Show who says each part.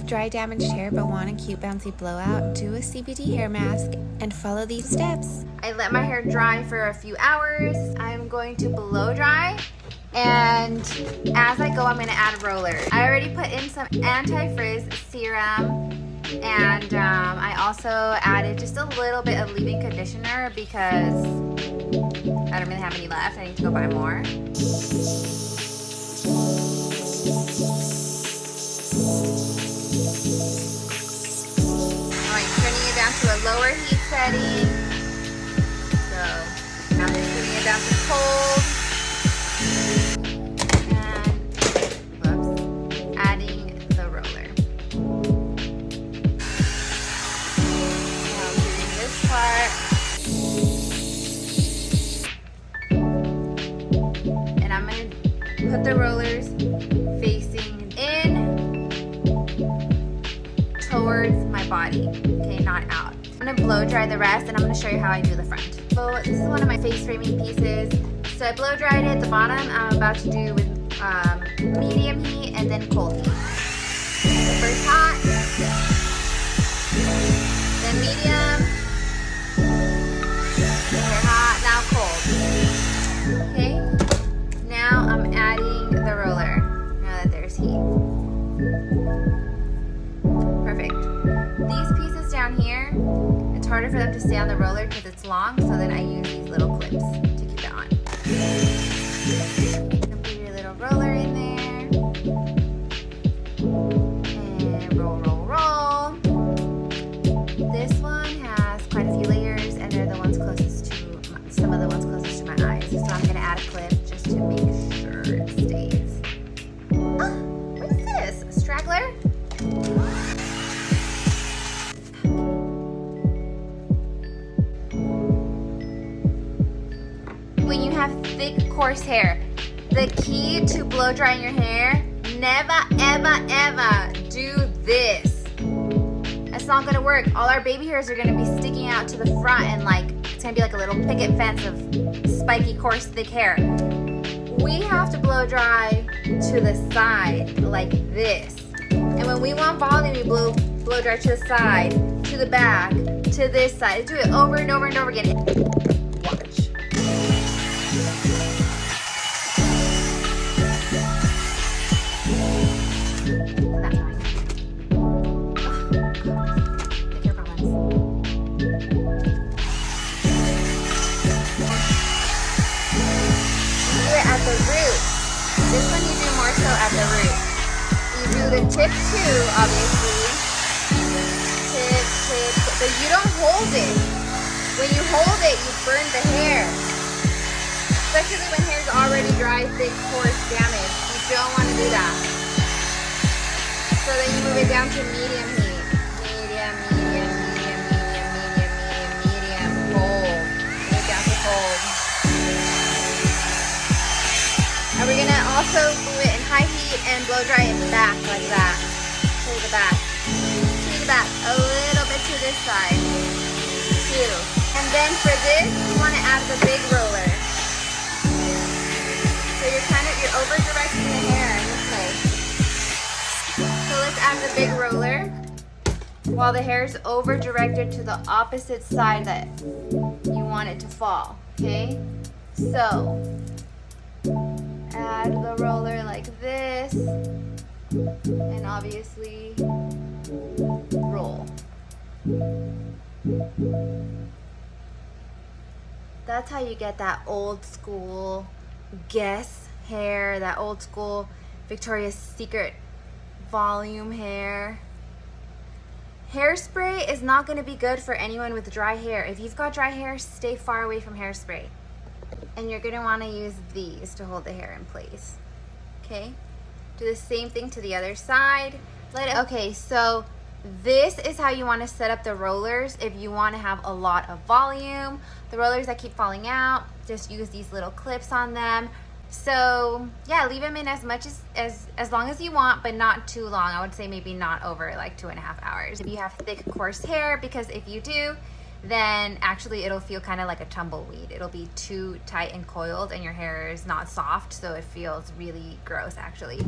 Speaker 1: have dry damaged hair but want a cute bouncy blowout, do a CBD hair mask and follow these steps. I let my hair dry for a few hours. I'm going to blow dry, and as I go I'm going to add rollers. I already put in some anti-frizz serum, and I also added just a little bit of leave-in conditioner because I don't really have any left. I need to go buy more. Alright, turning it down to a lower heat setting. So now I'm just putting it down to cold. And whoops, adding the roller. Now I'm doing this part. And I'm going to put the rollers facing in towards my body, okay, not out. I'm gonna blow dry the rest, and I'm gonna show you how I do the front. So this is one of my face framing pieces. So I blow dried it. The bottom I'm about to do with medium heat and then cold heat. So first hot, then medium, then hot, now cold. Okay, now I'm adding the roller now that there's heat. Perfect. These pieces down here, it's harder for them to stay on the roller because it's long, so then I use these little clips to keep it on. Put your little roller in there. And roll, roll, roll. This one has quite a few layers, and they're the ones closest to, some of the ones closest to my eyes. So I'm gonna add a clip just to make sure it stays. Oh, what is this? A straggler? When you have thick, coarse hair, the key to blow drying your hair, never, ever, ever do this. That's not gonna work. All our baby hairs are gonna be sticking out to the front, and like, it's gonna be like a little picket fence of spiky, coarse, thick hair. We have to blow dry to the side like this. And when we want volume, we blow dry to the side, to the back, to this side. Do it over and over and over again. Watch. The root. This one you do more so at the root. You do the tip too, obviously. Tip, tip, tip. But you don't hold it. When you hold it, you burn the hair. Especially when hair's already dry, thick, coarse, damaged. You don't want to do that. So then you move it down to medium heat. Medium, medium, medium, medium, medium, medium, medium, cold. Move it down to cold. And we're gonna also move it in high heat and blow dry in the back like that. To the back. To the back. A little bit to this side. Too. And then for this, you wanna add the big roller. So you're over directing the hair in this way. So let's add the big roller while the hair is over directed to the opposite side that you want it to fall. Okay? So add the roller like this, and obviously roll. That's how you get that old school Guess hair, that old school Victoria's Secret volume hair. Hairspray is not going to be good for anyone with dry hair. If you've got dry hair, stay far away from hairspray. And you're gonna wanna use these to hold the hair in place. Okay? Do the same thing to the other side. Okay, so this is how you wanna set up the rollers if you wanna have a lot of volume. The rollers that keep falling out, just use these little clips on them. So yeah, leave them in as long as you want, but not too long. I would say maybe not over like 2.5 hours. If you have thick, coarse hair, because if you do, then actually it'll feel kind of like a tumbleweed. It'll be too tight and coiled and your hair is not soft, so it feels really gross actually.